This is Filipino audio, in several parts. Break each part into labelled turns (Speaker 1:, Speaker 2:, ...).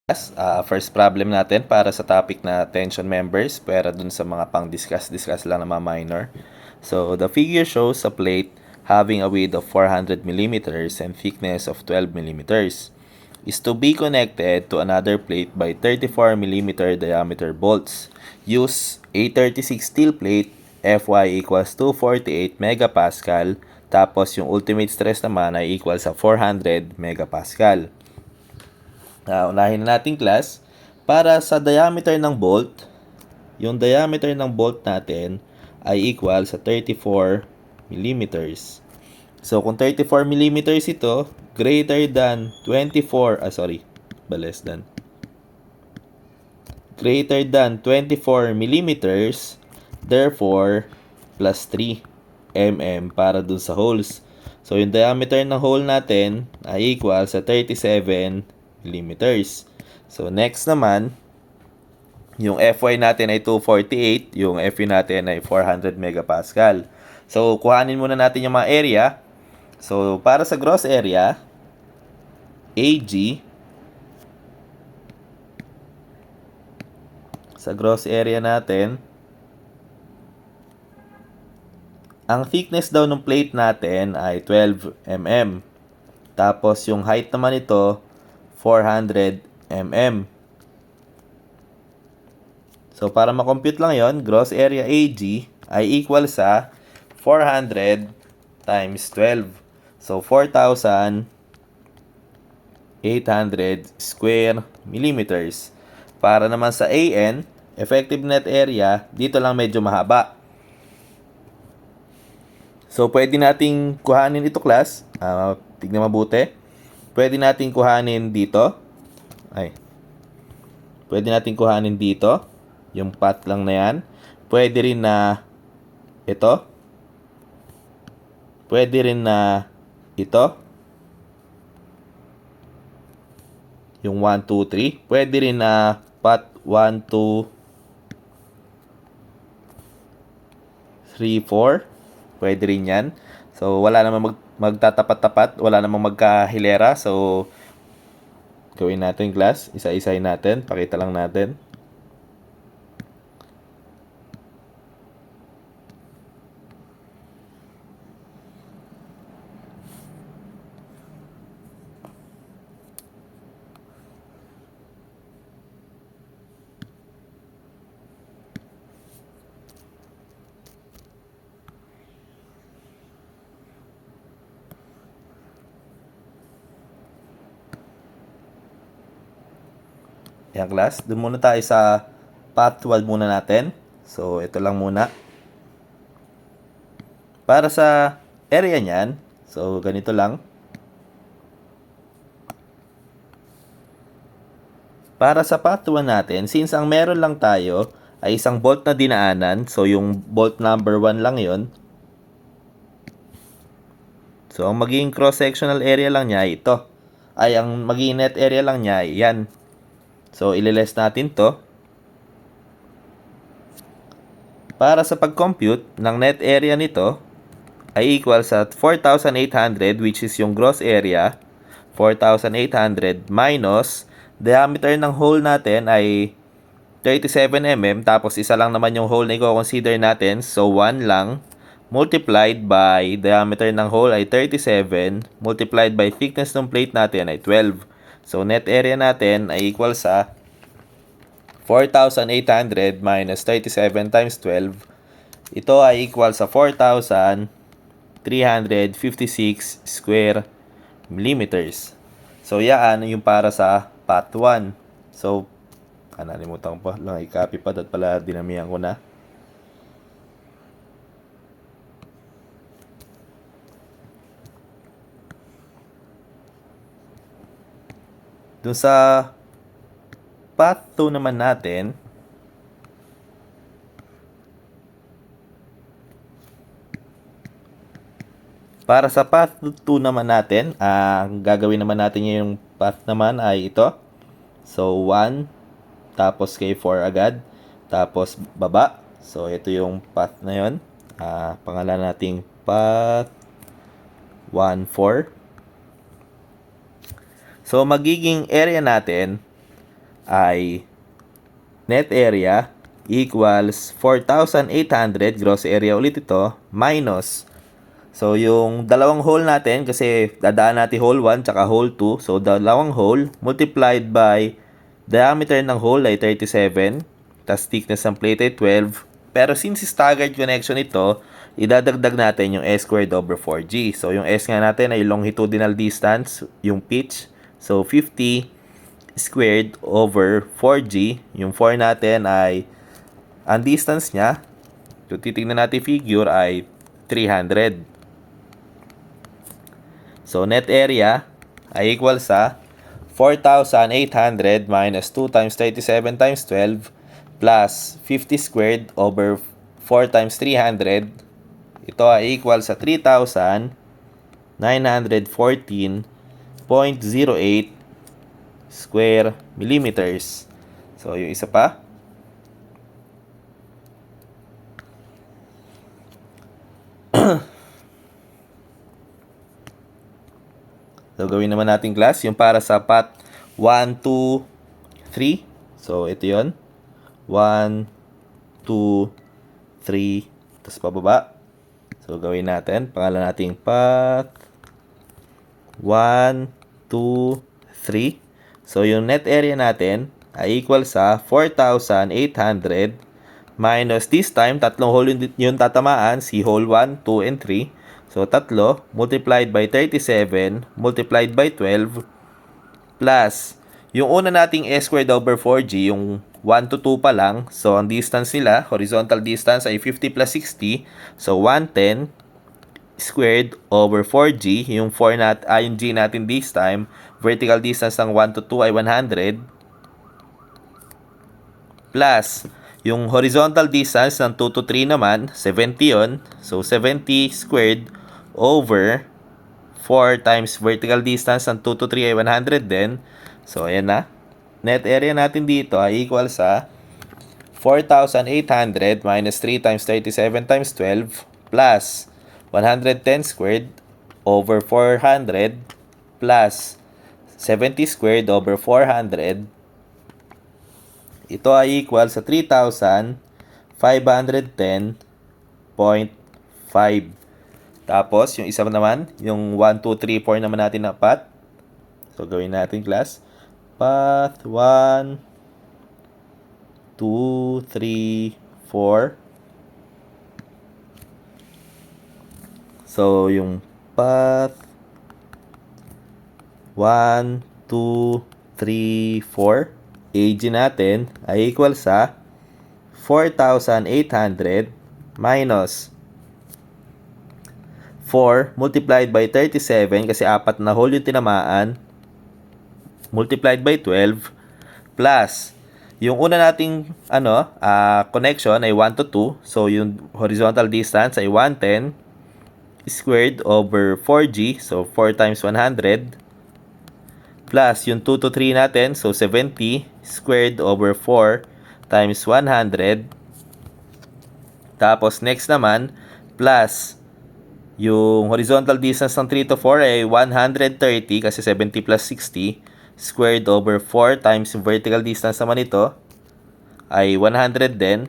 Speaker 1: First problem natin para sa topic na tension members, pero dun sa mga pang-discuss lang na mga minor. So, the figure shows a plate having a width of 400 millimeters and thickness of 12 millimeters is to be connected to another plate by 34 millimeter diameter bolts. Use a 36 steel plate, Fy equals 248 megapascal, tapos yung ultimate stress naman ay equal sa 400 megapascal. Unahin na natin class, para sa diameter ng bolt, yung diameter ng bolt natin ay equal sa 34 millimeters. So, kung 34 millimeters ito, greater than 24, less than. Greater than 24 millimeters, therefore, plus 3 mm para dun sa holes. So, yung diameter ng hole natin ay equal sa 37 millimeters. So, next naman, yung Fy natin ay 248, yung Fu natin ay 400 megapascal. So, kuhanin muna natin yung mga area. So, para sa gross area, AG, sa gross area natin, ang thickness daw ng plate natin ay 12 mm. Tapos, yung height naman ito, 400 mm. So, para makompute lang yon, gross area AG ay equal sa 400 times 12. So, 4,800 square millimeters. Para naman sa AN, effective net area, dito lang medyo mahaba. So, pwede nating kuhanin ito class. Tignan mabuti. Pwede nating kuhanin dito. Pwede nating kuhanin dito. Yung path lang na yan. Pwede rin na ito. Pwede rin na ito. Yung 1, 2, 3. Pwede rin na path 1, 2, 3, 4. Pwede rin yan. So, wala namang magtatapat-tapat. Wala namang magkahilera. So, gawin natin class. Isa-isahin natin. Pakita lang natin. Ayan class, doon muna tayo sa path 12 muna natin. So, ito lang muna. Para sa area niyan, so ganito lang. Para sa path 1 natin, since ang meron lang tayo ay isang bolt na dinaanan, so yung bolt number 1 lang yon. So, ang magiging cross-sectional area lang niya ay ito. Ang magiging net area lang niya ay yan. So, ililess natin to. Para sa pag-compute ng net area nito ay equal sa 4,800, which is yung gross area. 4,800 minus diameter ng hole natin ay 37 mm. Tapos isa lang naman yung hole na i-consider natin. So, 1 lang. Multiplied by diameter ng hole ay 37. Multiplied by thickness ng plate natin ay 12. So, net area natin ay equal sa 4,800 minus 37 times 12. Ito ay equal sa 4,356 square millimeters. So, yan yung para sa path 1. So, nalimutan ko pa lang i-copy pa at pala dinamihan ko na. Doon sa path 2 naman natin, para sa path 2 naman natin, ang gagawin naman natin yung path naman ay ito. So, 1, tapos kay 4 agad, tapos baba. So, ito yung path na yun. Pangalan nating path 1, 4. So, magiging area natin ay net area equals 4,800, gross area ulit ito, minus. So, yung dalawang hole natin, kasi dadaan natin hole 1 tsaka hole 2. So, dalawang hole multiplied by diameter ng hole ay 37, tas thickness ng plate ay 12. Pero since staggered connection ito, idadagdag natin yung S squared over 4G. So, yung S nga natin ay longitudinal distance, yung pitch. So, 50 squared over 4G. Yung 4 natin ay ang distance niya, kung titignan natin figure, ay 300. So, net area ay equal sa 4,800 minus 2 times 37 times 12 plus 50 squared over 4 times 300. Ito ay equal sa 3,914.08 square millimeters. So, yung isa pa. So, gawin naman natin class yung para sa path 1, 2, 3. So, ito yun. 1, 2, 3. Tapos pababa. So, gawin natin. Pangalan natin path 1, 2, 3. So, yung net area natin ay equal sa 4,800 minus this time, tatlong hole yung tatamaan, si hole 1, 2, and 3. So, tatlo, multiplied by 37, multiplied by 12, plus, yung una nating S squared over 4G, yung 1 to 2 pa lang. So, ang distance nila, horizontal distance ay 50 plus 60. So, 110 squared over 4G. Yung yung G natin this time, vertical distance ng 1 to 2 ay 100. Plus, yung horizontal distance ng 2 to 3 naman, 70 yun. So, 70 squared over 4 times vertical distance ng 2 to 3 ay 100 din. So, ayan na. Net area natin dito ay equal sa 4,800 minus 3 times 37 times 12 plus 110 squared over 400 plus 70 squared over 400. Ito ay equal sa 3,510.5. Tapos, yung isa naman, yung 1, 2, 3, 4 naman natin na path. So, gawin natin class. Path 1, 2, 3, 4. So, yung path 1, 2, 3, 4. AG natin ay equal sa 4,800 minus 4 multiplied by 37 kasi apat na hole yung tinamaan multiplied by 12 plus yung una nating connection ay 1 to 2. So yung horizontal distance ay 110 squared over 4G. So 4 times 100 plus yung 2 to 3 natin. So 70 squared over 4 times 100. Tapos next naman plus yung horizontal distance ng 3 to 4 ay 130 kasi 70 plus 60 squared over 4 times yung vertical distance naman ito ay 100 din.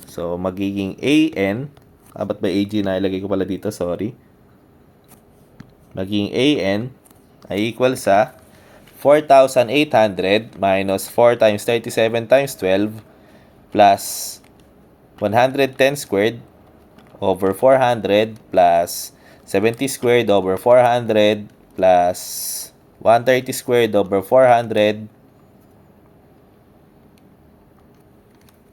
Speaker 1: So, magiging AN. Ba't ba AG na ilagay ko pala dito? Sorry. Magiging AN ay equal sa 4,800 minus 4 times 37 times 12 plus 110 squared over 400 plus 70 squared over 400 plus 130 squared over 400.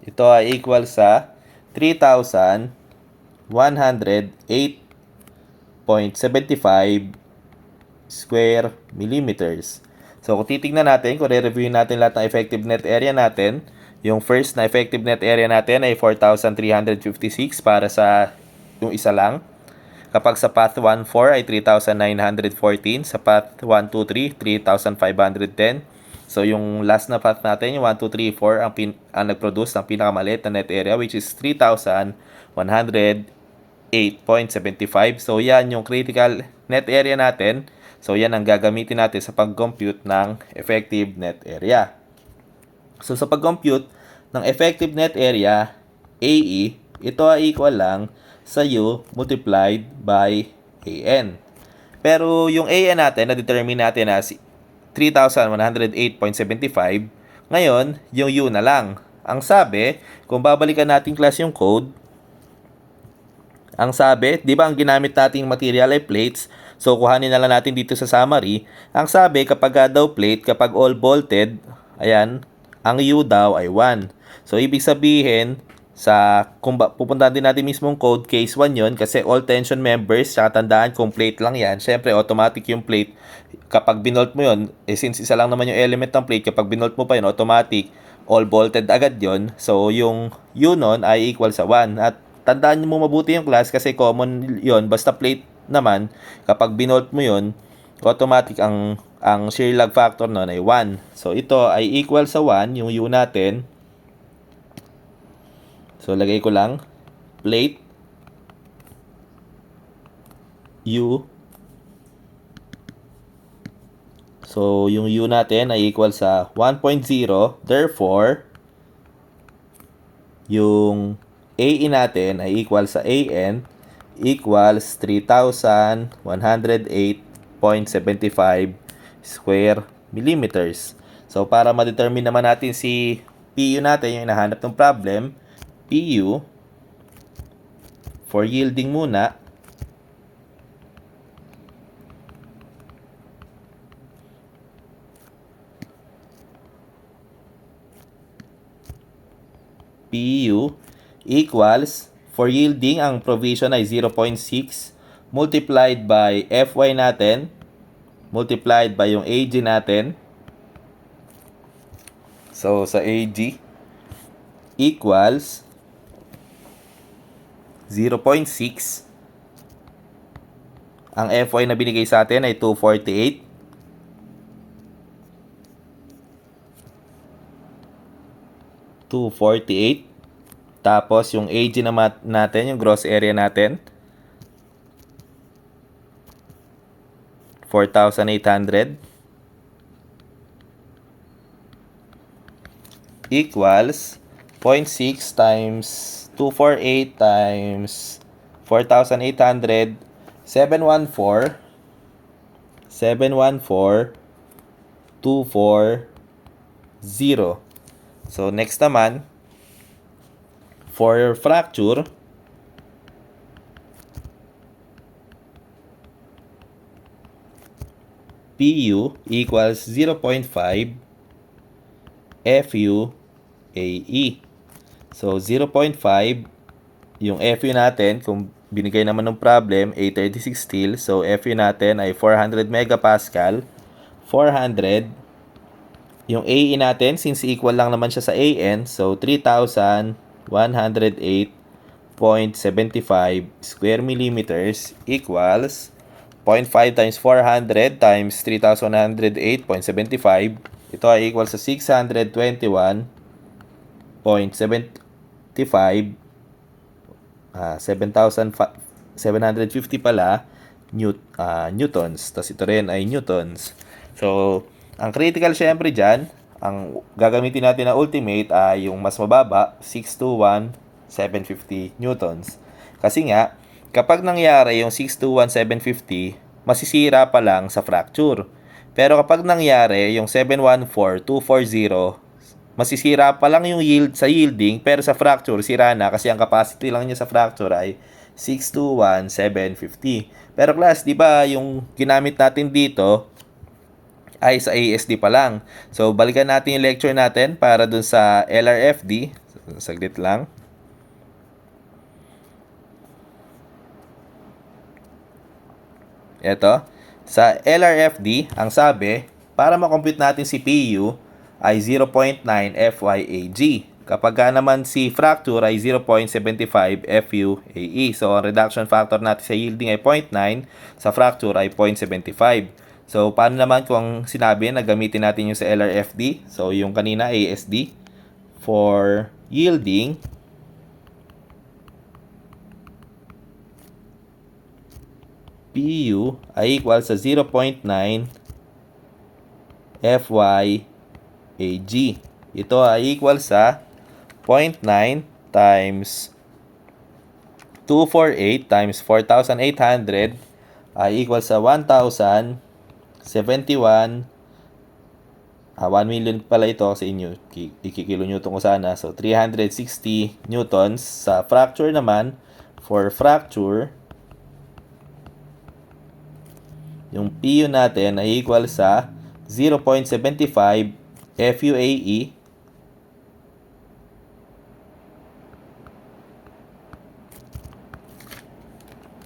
Speaker 1: Ito ay equal sa 3,108.75 square millimeters. So, kung titignan natin, kung re-reviewin natin lahat ng effective net area natin, yung first na effective net area natin ay 4,356 para sa yung isa lang. Kapag sa path 1, 4 ay 3,914. Sa path 1, 2, 3, 3,510. So, yung last na path natin, yung 1, 2, 3, 4, ang nag-produce ng pinakamaliit na net area, which is 3,108.75. So, yan yung critical net area natin. So, yan ang gagamitin natin sa pag-compute ng effective net area. So sa pag-compute ng effective net area, AE, ito ay equal lang sa U multiplied by AN. Pero yung AN natin, na-determine natin as 3,108.75. Ngayon, yung U na lang. Ang sabi, kung babalikan natin class yung code, ang sabi, di ba ang ginamit nating material ay plates? So, kuhanin na lang natin dito sa summary. Ang sabi, kapag daw plate, kapag all bolted, ayan, ang U daw ay 1. So, ibig sabihin, kung pupuntahan din natin mismong code, case 1 yon kasi all tension members, saka tandaan kung plate lang yan, syempre automatic yung plate, kapag binolt mo yon since isa lang naman yung element ng plate, kapag binolt mo pa yun, automatic, all bolted agad yon. So, yung U nun ay equal sa 1. At tandaan mo mabuti yung class kasi common yon, basta plate naman, kapag binolt mo yon, automatic ang shear lag factor nun ay 1. So, ito ay equal sa 1, yung U natin. So, lagay ko lang, plate, U. So, yung U natin ay equal sa 1.0. Therefore, yung AE natin ay equal sa AN equals 3,108.75 square millimeters. So, para ma-determine naman natin si PU natin, yung hinahanap ng problem, PU, for yielding muna, PU equals, for yielding, ang provision ay 0.6 multiplied by Fy natin, multiplied by yung AG natin. So, sa AG equals 0.6. Ang Fy na binigay sa atin ay 248. 248. Tapos, yung AG natin, yung gross area natin, 4,800 equals 0.6 times 248 times 4,800, 714, 240. So, next naman, for fracture, PU equals 0.5 FU AE. So, 0.5, yung FU natin, kung binigay naman ng problem, 836 steel. So, FU natin ay 400 megapascal. 400. Yung AE natin, since equal lang naman siya sa AN, so 3,108.75 square millimeters equals 0.5 times 400 times 3,108.75. Ito ay equal sa 621.75 7,750 pala newtons. Tapos ito rin ay newtons. So, ang critical syempre dyan, ang gagamitin natin na ultimate ay yung mas mababa, 621,750 newtons. Kasi nga, kapag nangyari yung 621,750, masisira pa lang sa fracture. Pero kapag nangyari yung 714,240, masisira pa lang yung yield sa yielding, pero sa fracture, sira na kasi ang capacity lang niya sa fracture ay 621,750. Pero class, di ba yung ginamit natin dito ay sa ASD pa lang. So, balikan natin yung lecture natin para dun sa LRFD. Saglit lang. Ito. Sa LRFD, ang sabi, para makompute natin si PU ay 0.9 FYAG. Kapag naman si fracture ay 0.75 FUAE. So, ang reduction factor natin sa yielding ay 0.9, sa fracture ay 0.75. So, paano naman kung sinabi na gamitin natin yung sa LRFD? So, yung kanina ASD for yielding, PU ay equal sa 0.9 FYAG ito ay equal sa 0.9 times 248 times 4,800 ay equal sa 1,071. 1 million pala ito sa inyo. Ikikilonewton ko sana. So, 360 newtons. Sa fracture naman, for fracture, yung PU natin ay equal sa 0.75 FUAE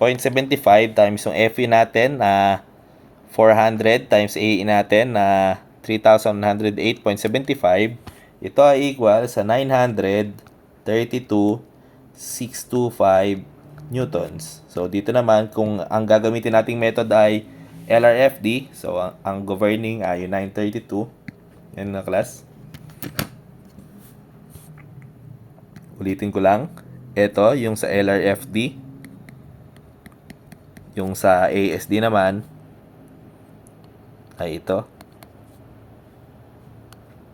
Speaker 1: 0.75 times yung FE natin na 400 times AE natin na 3,108.75. Ito ay equal sa 932,625 newtons. So, dito naman, kung ang gagamitin nating method ay LRFD, so ang governing ay 932. Yan na, class. Ulitin ko lang. Ito, yung sa LRFD. Yung sa ASD naman ay ito.